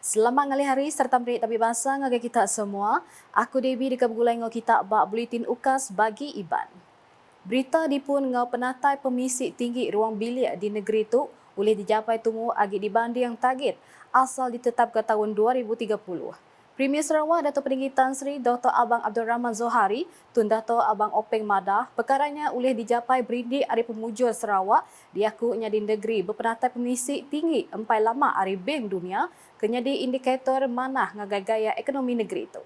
Selamat ngali hari serta merit tapi bangsa ngagai kita semua. Aku Debbie dekat bergulai ngau kita bak buletin ukas bagi Iban. Berita dipun ngau penatai pemisik tinggi ruang bilik di negeri itu boleh dicapai tumu agi dibanding yang target asal ditetapkan tahun 2030. Premier Sarawak Dato' Peninggi Tan Sri Dr. Abang Abdul Rahman Zohari tun Dato' Abang Openg Madah perkaranya boleh dicapai berindik Hari Pemujur Sarawak diakunya di negeri berpenatai pemisik tinggi empai lama Hari Bank Dunia kenyadi indikator mana ngagai gaya ekonomi negeri itu.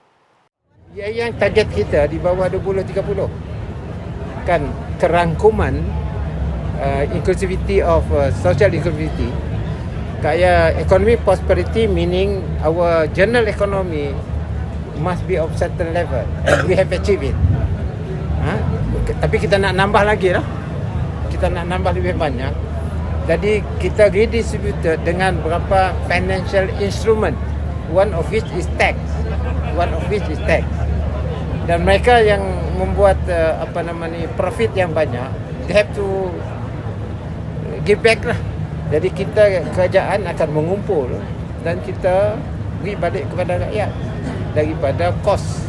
Yang target kita di bawah 2030 kan kerangkuman inclusivity of social inclusivity kaya economy prosperity meaning our general economy must be of certain level and we have achieved it. Tapi kita nak nambah lagi lah. Kita nak nambah lebih banyak. Jadi kita redistributed dengan berapa financial instrument. One of which is tax. Dan mereka yang membuat profit yang banyak, they have to give back lah. Jadi kita kerajaan akan mengumpul dan kita beri balik kepada rakyat daripada kos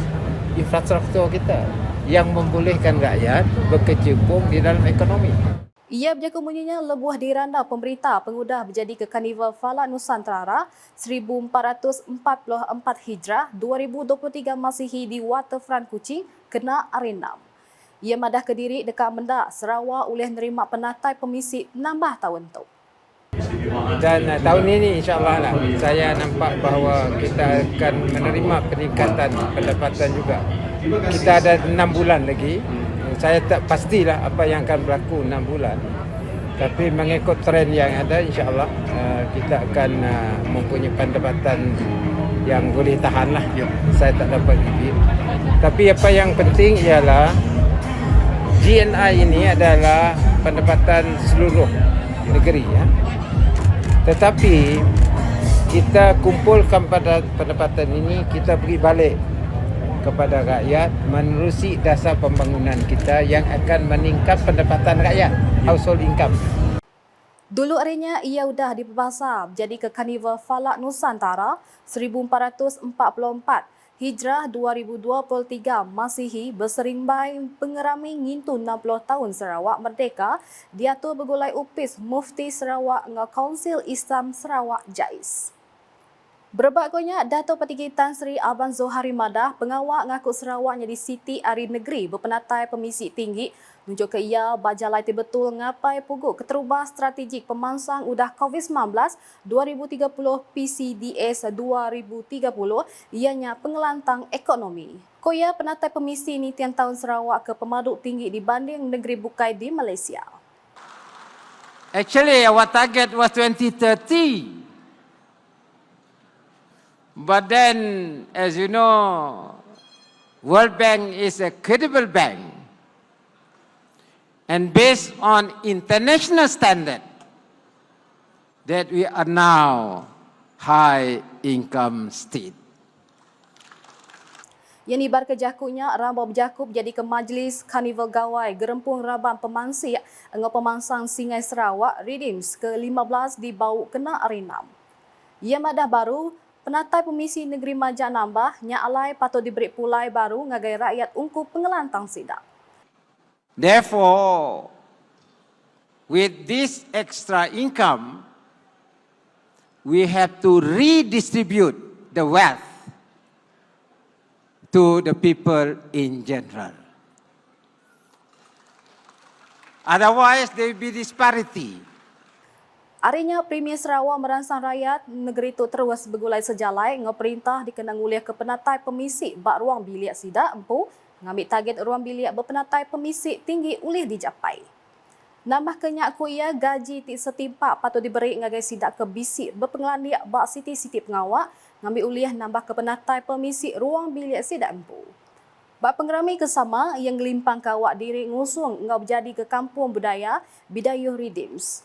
infrastruktur kita yang membolehkan rakyat berkecimpung di dalam ekonomi. Ia berjaka bunyinya lebuh diranda pemberita pengudah berjadi ke Karnival Falak Nusantara 1444 Hijrah 2023 Masihi di Waterfront Kuching kena arenam. Ia madah ke diri dekat Mendak Sarawak oleh nerima penatai pemisik nambah tahun tu. Dan tahun ini insyaAllah lah, saya nampak bahawa kita akan menerima peningkatan pendapatan juga. Kita ada 6 bulan lagi. Saya tak pastilah apa yang akan berlaku 6 bulan. Tapi mengikut trend yang ada insyaAllah kita akan mempunyai pendapatan yang boleh tahan lah. Saya tak dapat gigit. Tapi apa yang penting ialah GNI ini adalah pendapatan seluruh negeri ya. Tetapi kita kumpulkan pada pendapatan ini, kita beri balik kepada rakyat menerusi dasar pembangunan kita yang akan meningkat pendapatan rakyat, household income. Dulu harinya ia sudah diperbasar jadi ke Karnival Falak Nusantara 1444 Hijrah 2023 Masihi berseringbai pengerami ngintu 60 tahun Sarawak Merdeka diatur bergulai upis Mufti Sarawak dengan Kaunsil Islam Sarawak JAIS. Berbagainya Dato' Peninggi Tan Sri Abang Zohari Madah pengawal ngaku Sarawak jadi Siti Ari Negeri berpenatai pemisik tinggi nunjuk ke ia bajalai betul ngapai puguk keterubah strategik pemansang udah COVID-19 2030 PCDS 2030 ianya pengelantang ekonomi. Koya penatai pemisik ni tiang tahun Sarawak ke pemaduk tinggi dibanding negeri bukai di Malaysia. Actually our target was 2030. But then, as you know, World Bank is a credible bank. And based on international standard, that we are now high income state. Yang ibar ke jakunya, rambau berjakup jadi ke Majlis Karnival Gawai Gerempung Rabang Pemansik dengan pemansang Singai Sarawak Redeems ke-15 di Bau Kena Arenam. Ia madah baru, penatai pemisik negeri Majak nambah, Nyak Alai patut diberi pulai baru ngagai rakyat ungku pengelantang sidak. Therefore, with this extra income, we have to redistribute the wealth to the people in general. Otherwise, there will be disparity. Harinya Premier Sarawak merangsang rakyat negeri itu terus bergulai sejalai dengan perintah dikenang oleh ke penatai pemisik bak ruang bilik sidak empu ngambil target ruang bilik berpenatai pemisik tinggi oleh dicapai. Nambah kenyak kuya gaji setimpak patut diberi ngagai sidak ke bisik berpenglandiak bak siti-siti pengawak ngambil oleh nambah ke penatai pemisik ruang bilik sidak empu. Bak pengerami kesama yang gelimpang kawak diri ngusung ngau berjadi ke kampung budaya Bidayuh Redeems.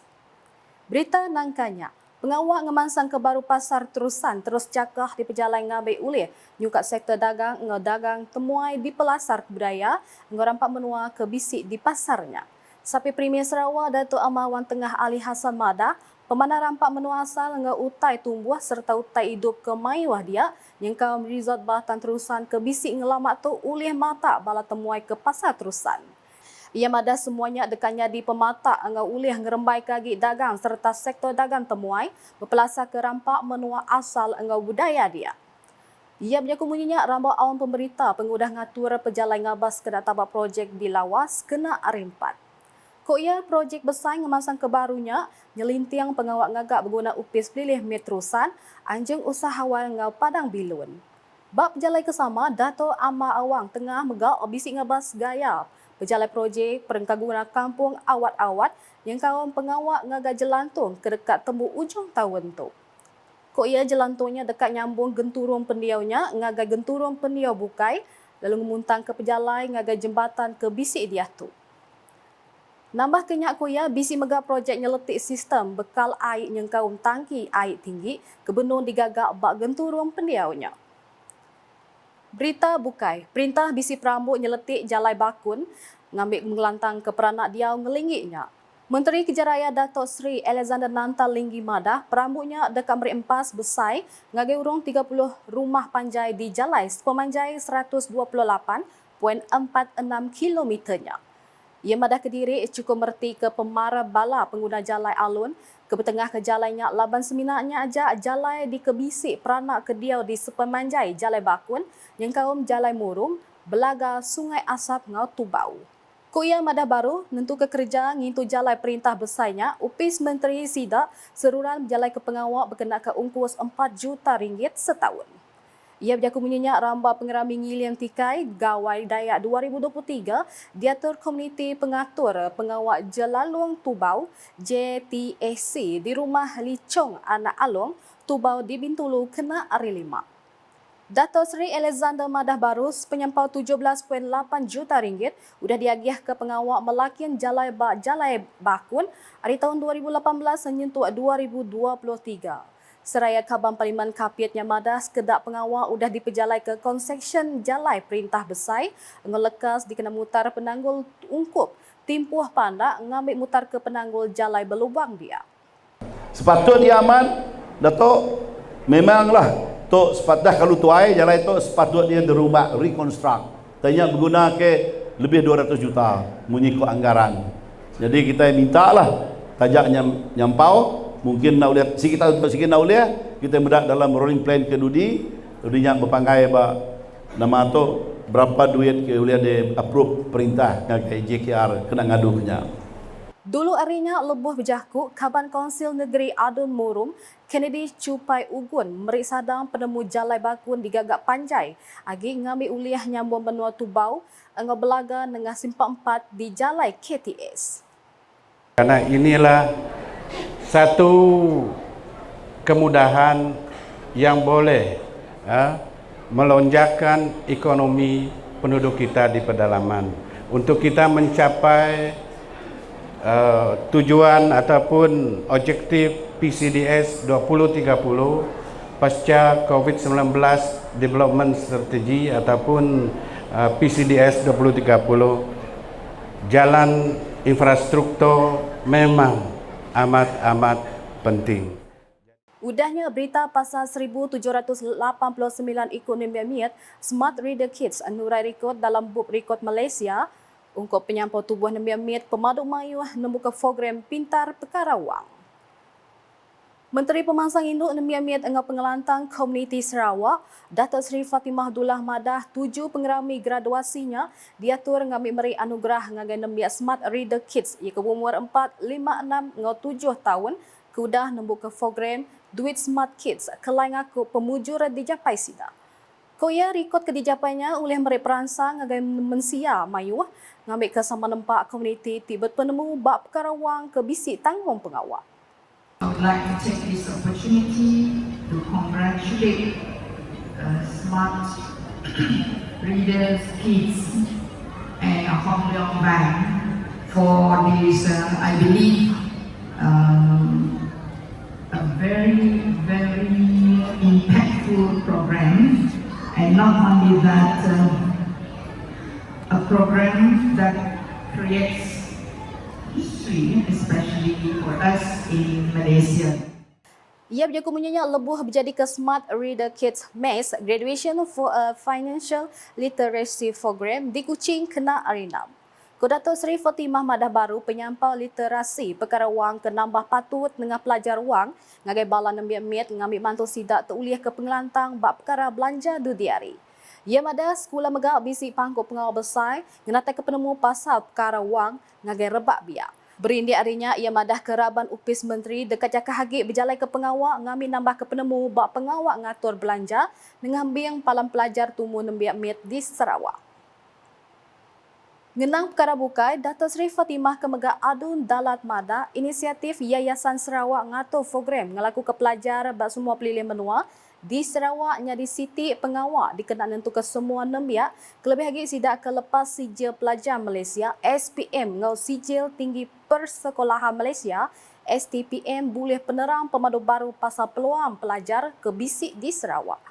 Berita nangkanya, pengawal ngemansang ke baru pasar terusan terus cakah di pejalan ngabai ulih nyukat sektor dagang dagang temuai di pelasar budaya rampak menua ke bisik di pasarnya. Sapi Premier Sarawak Dato' Amawan Tengah Ali Hassan Madah Pemanah rampak menua asal dengan utai tumbuh serta utai hidup ke maiwah dia yang kaum resort bahatan terusan ke bisik ngelamak tu ulih mata bala temuai ke pasar terusan. Ia madah semuanya dekatnya di pemata dengan ulih ngerembai kagi dagang serta sektor dagang temuai berpelasar ke rampak menua asal dengan budaya dia. Ia berjakumunyinya rambut awam pemberita pengudah ngatur pejalan ngabas ke tabak projek di lawas kena arimpat. Ko ia projek besar ngemasang kebarunya nyelintiang pengawak ngagak berguna upis pilih meterusan anjing usahawan ngau Padang Bilun. Bab pejalai kesama Dato' Amma Awang tengah megak bisik ngabas gaya pejalai projek perengkaguna kampung awat-awat yang kaum pengawak ngagak jelantung ke dekat temu ujung tahun tu. Ko ia jelantungnya dekat nyambung genturung pendiaunya ngagak genturung pendiau bukai lalu memuntang ke pejalai ngagak jembatan ke bisik dia tu. Nambah kenyak kuya bisi mega projek nyeletik sistem bekal air yang kaum tangki air tinggi kebenung digagak bak genturung pendiaunya. Berita bukai, perintah bisi perambut nyeletik jalai bakun ngambil mengelantang ke peranak diau ngelingiknya. Menteri Kejaraya Dato' Sri Alexander Nantal Linggi Madah perambutnya dekat Meri Empas besai ngagai urung 30 rumah panjai di jalai sepemanjai 128.46 kilometernya. Ia madah Kediri cukup merti ke pemara bala pengguna jalai alun ke petengah ke jalainya laban seminaknya ajak jalai di kebisik peranak kediau di sepemanjai jalai bakun yang kaum jalai murung belaga sungai asap ngau tubau. Ko ia madah baru nentu ke kerja ngintu jalai perintah besarnya upis Menteri Sida seruran jalai ke pengawak berkena ke ungkus 4 juta ringgit setahun. Ia berjakumunyinya ramba pengerami ngiliang tikai gawai Dayak 2023 diatur Komuniti Pengatur Pengawak Jelalung Tubau JTAC di rumah Licong Anak Along Tubau di Bintulu kena hari 5. Dato' Sri Alexander Madah Barus penyampau 17.8 juta ringgit sudah diagih ke pengawak melakian jalai bakun hari tahun 2018 menyentuh 2023. Seraya Kaban Parlimen Kapiatnya Madah sekedak pengawal sudah dipejalai ke konseksyen jalai perintah besai ngelekas dikena mutar penanggul ungkup timpuh pandak ngambil mutar ke penanggul jalai berlubang dia. Sepatut dia aman, Dato' memanglah tok sepatah kalau tuai jalai tok sepatut dia dirubah reconstruct. Tanya berguna ke lebih 200 juta menyikut anggaran. Jadi kita mintalah tajak nyampau mungkin nak lihat sikit nak lihat kita mendak dalam rolling plan ke Dudi yang berpanggai nama tu berapa duit ke boleh dia approve perintah ke JKR kena ngadu punya. Dulu arinya lebuh berjahku Kaban Konsil Negeri Adun Murum Kennedy Cupai Ugun merik sadang penemu jalai bakun digagak panjai agi ngambil uliah nyambung benua Tubau engau belaga dengan simpang 4 di jalai KTS. Karena inilah satu kemudahan yang boleh melonjakkan ekonomi penduduk kita di pedalaman. Untuk kita mencapai tujuan ataupun objektif PCDS 2030 pasca COVID-19 Development Strategy ataupun PCDS 2030, jalan infrastruktur memang amat penting. Udahnya berita pasal 1789 ikut Nemiamiat Smart Reader Kits anurai rekod dalam buk rekod Malaysia ungkap penyampau tubuh Nemiamiat pemaduk mayuh membuka program pintar perkara wang. Menteri Pemangsang Induk Nemiamiat engau pengelantang Komuniti Sarawak Dato' Sri Fatimah Abdullah Madah 7 pengerami graduasinya diatur ngambil meri anugerah ngagai Nemiamiat Smart Reader Kits ia ke umur 4, 5, 6 ngau 7 tahun kudah membuka program Duit Smart Kids kelai ngaku pemujur dijapai sida. Koya rekod kedijapainya oleh meri perangsang ngagai mensia mayuh ngambil kesama nempak komuniti tibet penemu bab perkara wang ke bisik tanggung pengawal. I would like to take this opportunity to congratulate Smart Readers Kids and Hong Leong Bank for this, I believe, a very impactful program, and not only that, a program that creates industry, especially for us in Malaysia. Ia berjaku menyanya lebuh berjadi ke Smart Reader Kids MAS Graduation for a Financial Literacy Program di Kuching kena arinam. Dato' Seri Fatimah Madah Baru penyampau literasi perkara wang ke nambah patut dengan pelajar wang ngagai bala nambia mit ngambil mantul sidak teruliah ke pengelantang bab perkara belanja dudiari. Ia madah sekolah megak bisi pangkut pengawal besar ngenatai ke penemu pasal perkara wang ngagai rebak biak. Berindik harinya ia madah keraban upis menteri dekat Jakar Hagik berjalan ke pengawak ngambil nambah ke penemu bab pengawak ngatur belanja dengan biang palam pelajar tumu nembiak mit di Sarawak. Ngenang perkara bukai, Dato' Seri Fatimah Kemegak Adun Dalat Mada, inisiatif Yayasan Sarawak ngatur program ngelaku ke pelajar bak semua pelilih menua di Sarawak nyadi siti pengawak dikenal nentu ke semua nembiak kelebih lagi sidak ke lepas sijil pelajar Malaysia SPM ngau sijil tinggi persekolahan Malaysia STPM boleh penerang pemadu baru pasal peluang pelajar ke bisik di Sarawak.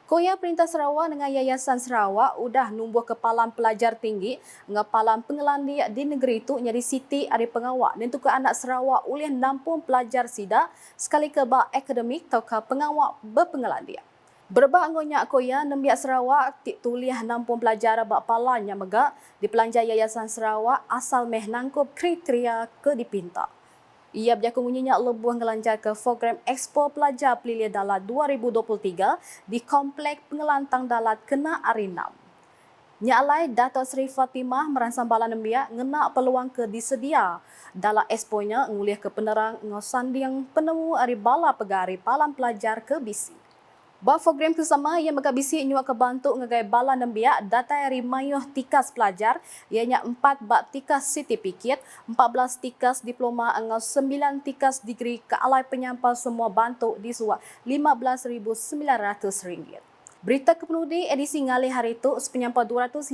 Koya Perintah Sarawak dengan Yayasan Sarawak udah numbuh kepalan pelajar tinggi ngapalan pengelandi di negeri itu nyari siti ada pengawak dan ke anak Sarawak oleh nampung pelajar sida sekali ke bak akademik atau ke pengawak berpengelandi. Berbak anggotnya Koya nembiak Sarawak tik tuliah nampung pelajar bak palan yang megak di pelanja Yayasan Sarawak asal meh nangkup kriteria ke dipinta. Ia berjaku menyenyak lebuh ngelancar ke program Expo Pelajar Pelilih Dalat 2023 di Komplek Pengelantang Dalat Kena Arinam. Nyalai Dato' Seri Fatimah meransang bala nembiak ngenak peluang ke disedia dalam exponya nguliah ke penerang ngosanding penemu ari bala pegari palam pelajar ke bisi. Bak program bersama yang megak bisi nyuak kebantu ngegai bala nembiak data dari mayuh tikas pelajar ianya 4 bak tikas sertifikat, 14 tikas diploma engau 9 tikas degree ke alai penyampal semua bantu di suak RM15,900. Berita kepenudi edisi ngalih hari itu penyampal 250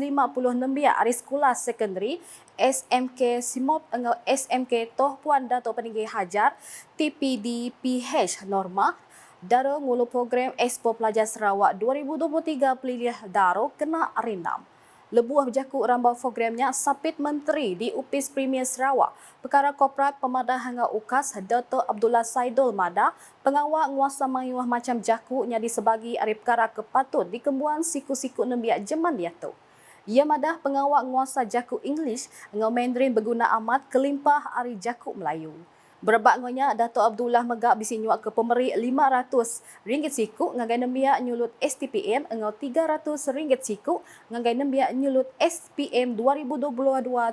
nembiak dari sekolah sekondari SMK Simop engau SMK Toh Puan Dato' Peninggi Hajar TPD PH Norma Daro ngulu program Expo Pelajar Sarawak 2023 Pelilih Daro kena arinam. Lebuah berjaku rambau programnya Sapit Menteri di Upis Premier Sarawak. Perkara Korporat Pemadah hingga UKAS Dato' Abdullah Saidul Mada, pengawal nguasa mayuah macam jaku nyadi sebagi ari perkara kepatut dikembuan siku-siku nembiak jeman dia tu. Ia madah pengawal nguasa jaku English ngau Mandarin berguna amat kelimpah ari jaku Melayu. Berbak ngonya Dato' Abdullah megak bisi nyuak ke pemeri RM500 siku ngagai nembiak nyulut STPM engau RM300 siku ngagai nembiak nyulut SPM 2022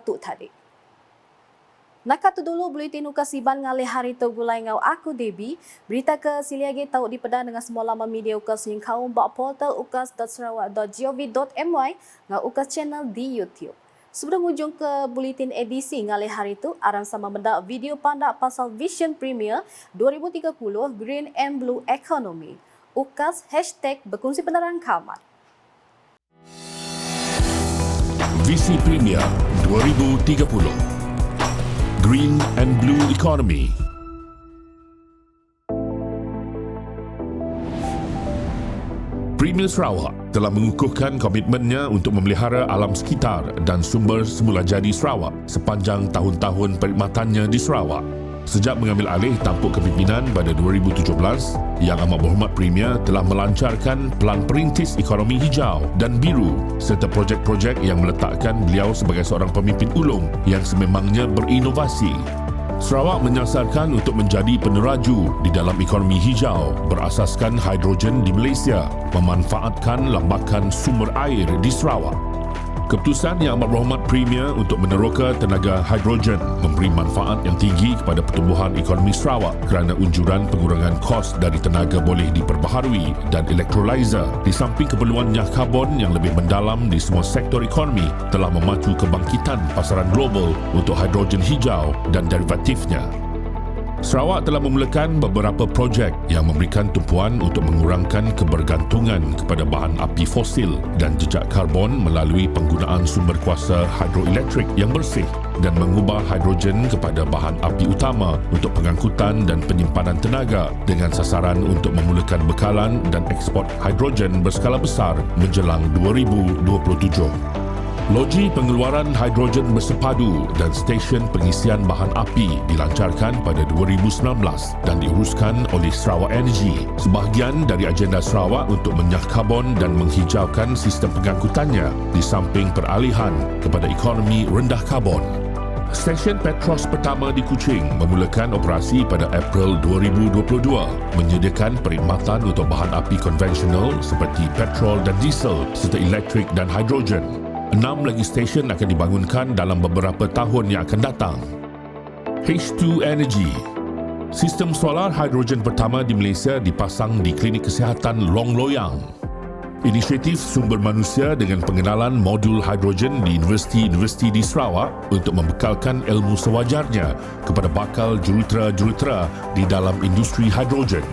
tu tadi. Nakat tu dulu buletin ukasiban ngalih hari tu gulai ngau aku Debbie. Berita ke siliage tahu dipedan dengan semua laman media ukas yang kaum bak portal ukas.sarawak.gov.my ngau ukas channel di YouTube. Sebelum ujung ke buletin edisi ngalih hari itu, aran sama mendak video pandak pasal Vision Premier 2030 Green and Blue Economy. UKAS #berkongsi penerang kamat. Visi Premier 2030 Green and Blue Economy. Premier Sarawak telah mengukuhkan komitmennya untuk memelihara alam sekitar dan sumber semula jadi Sarawak sepanjang tahun-tahun perkhidmatannya di Sarawak. Sejak mengambil alih tampuk kepimpinan pada 2017, Yang Amat Berhormat Premier telah melancarkan Pelan Perintis Ekonomi Hijau dan Biru serta projek-projek yang meletakkan beliau sebagai seorang pemimpin ulung yang sememangnya berinovasi. Sarawak menyasarkan untuk menjadi peneraju di dalam ekonomi hijau berasaskan hidrogen di Malaysia, memanfaatkan lambakan sumber air di Sarawak. Keputusan Yang Amat Berhormat Premier untuk meneroka tenaga hidrogen memberi manfaat yang tinggi kepada pertumbuhan ekonomi Sarawak kerana unjuran pengurangan kos dari tenaga boleh diperbaharui dan elektrolizer di samping keperluannya karbon yang lebih mendalam di semua sektor ekonomi telah memacu kebangkitan pasaran global untuk hidrogen hijau dan derivatifnya. Sarawak telah memulakan beberapa projek yang memberikan tumpuan untuk mengurangkan kebergantungan kepada bahan api fosil dan jejak karbon melalui penggunaan sumber kuasa hidroelektrik yang bersih dan mengubah hidrogen kepada bahan api utama untuk pengangkutan dan penyimpanan tenaga dengan sasaran untuk memulakan bekalan dan ekspor hidrogen berskala besar menjelang 2027. Loji pengeluaran hidrogen bersepadu dan stesen pengisian bahan api dilancarkan pada 2019 dan diuruskan oleh Sarawak Energy, sebahagian dari agenda Sarawak untuk menyah karbon dan menghijaukan sistem pengangkutannya di samping peralihan kepada ekonomi rendah karbon. Stesen Petros pertama di Kuching memulakan operasi pada April 2022, menyediakan perkhidmatan untuk bahan api konvensional seperti petrol dan diesel serta elektrik dan hidrogen. 6 lagi stesen akan dibangunkan dalam beberapa tahun yang akan datang. H2 Energy. Sistem solar hidrogen pertama di Malaysia dipasang di Klinik Kesihatan Long Loyang. Inisiatif sumber manusia dengan pengenalan modul hidrogen di universiti-universiti di Sarawak untuk membekalkan ilmu sewajarnya kepada bakal jurutera-jurutera di dalam industri hidrogen.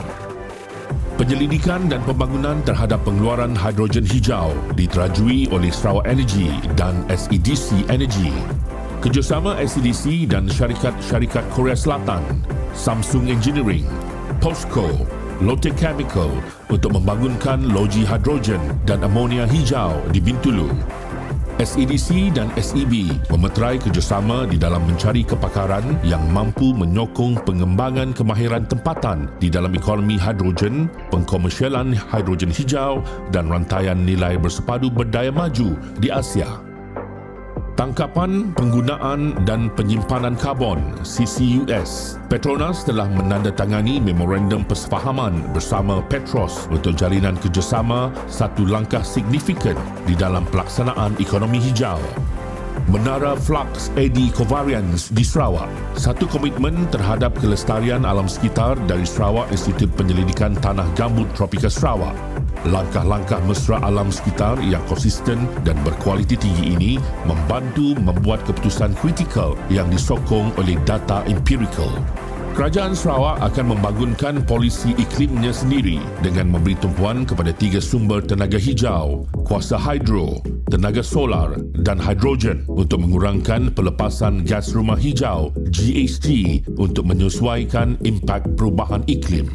Penyelidikan dan pembangunan terhadap pengeluaran hidrogen hijau diterajui oleh Sarawak Energy dan SEDC Energy. Kerjasama SEDC dan syarikat-syarikat Korea Selatan, Samsung Engineering, POSCO, Lotte Chemical untuk membangunkan loji hidrogen dan amonia hijau di Bintulu. SEDC dan SEB memeterai kerjasama di dalam mencari kepakaran yang mampu menyokong pengembangan kemahiran tempatan di dalam ekonomi hidrogen, pengkomersialan hidrogen hijau dan rantaian nilai bersepadu berdaya maju di Asia. Tangkapan, penggunaan dan penyimpanan karbon CCUS. Petronas telah menandatangani memorandum persefahaman bersama Petros untuk jalinan kerjasama, satu langkah signifikan di dalam pelaksanaan ekonomi hijau. Menara Flux AD Covariance di Sarawak, satu komitmen terhadap kelestarian alam sekitar dari Sarawak Institut Penyelidikan Tanah Gambut Tropika Sarawak. Langkah-langkah mesra alam sekitar yang konsisten dan berkualiti tinggi ini membantu membuat keputusan kritikal yang disokong oleh data empirikal. Kerajaan Sarawak akan membangunkan polisi iklimnya sendiri dengan memberi tumpuan kepada 3 sumber tenaga hijau, kuasa hidro, tenaga solar dan hidrogen untuk mengurangkan pelepasan gas rumah hijau GHG untuk menyesuaikan impak perubahan iklim.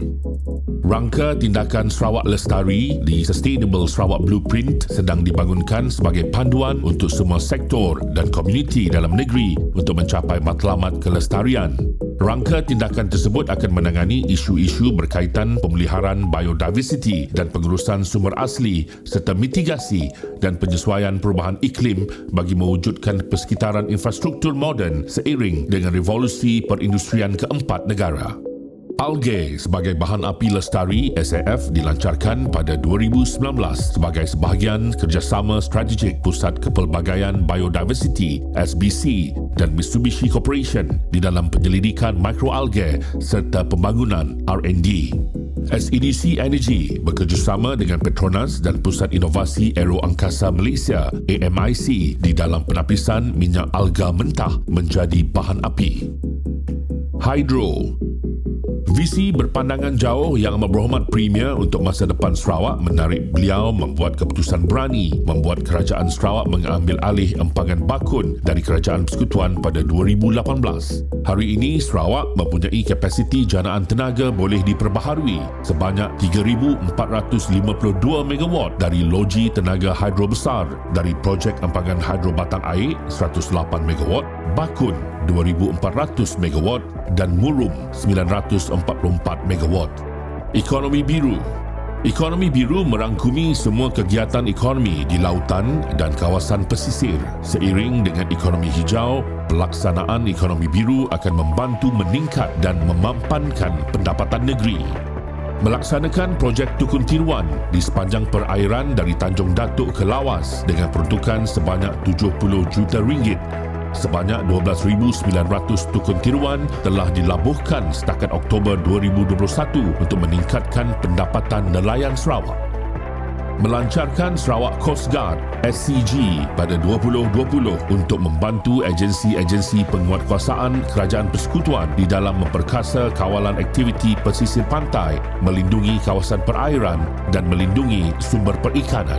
Rangka tindakan Sarawak Lestari di Sustainable Sarawak Blueprint sedang dibangunkan sebagai panduan untuk semua sektor dan komuniti dalam negeri untuk mencapai matlamat kelestarian. Rangka tindakan tersebut akan menangani isu-isu berkaitan pemeliharaan biodiversity dan pengurusan sumber asli serta mitigasi dan penyesuaian perubahan iklim bagi mewujudkan persekitaran infrastruktur moden seiring dengan revolusi perindustrian keempat negara. Algae sebagai bahan api lestari SAF dilancarkan pada 2019 sebagai sebahagian kerjasama strategik Pusat Kepelbagaian Biodiversity SBC dan Mitsubishi Corporation di dalam penyelidikan mikroalgae serta pembangunan R&D. SEDC Energy bekerjasama dengan Petronas dan Pusat Inovasi Aero Angkasa Malaysia AMIC di dalam penapisan minyak alga mentah menjadi bahan api. Hydro. Visi berpandangan jauh yang amat berhormat Premier untuk masa depan Sarawak menarik beliau membuat keputusan berani membuat Kerajaan Sarawak mengambil alih empangan bakun dari Kerajaan Persekutuan pada 2018. Hari ini Sarawak mempunyai kapasiti janaan tenaga boleh diperbaharui sebanyak 3,452 MW dari loji tenaga hidro besar dari projek empangan hidro batang air 108 MW, bakun 2,400 MW dan murum 944 MW. Ekonomi biru. Ekonomi biru merangkumi semua kegiatan ekonomi di lautan dan kawasan pesisir. Seiring dengan ekonomi hijau, pelaksanaan ekonomi biru akan membantu meningkat dan memampankan pendapatan negeri. Melaksanakan projek Tukun Tiruan di sepanjang perairan dari Tanjung Datuk ke Lawas dengan peruntukan sebanyak 70 juta ringgit. Sebanyak 12,900 tukun tiruan telah dilabuhkan setakat Oktober 2021 untuk meningkatkan pendapatan nelayan Sarawak. Melancarkan Sarawak Coast Guard SCG pada 2020 untuk membantu agensi-agensi penguatkuasaan Kerajaan Persekutuan di dalam memperkasa kawalan aktiviti pesisir pantai, melindungi kawasan perairan dan melindungi sumber perikanan.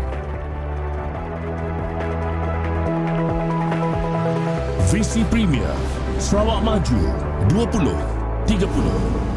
Visi Premier Sarawak Maju 2030.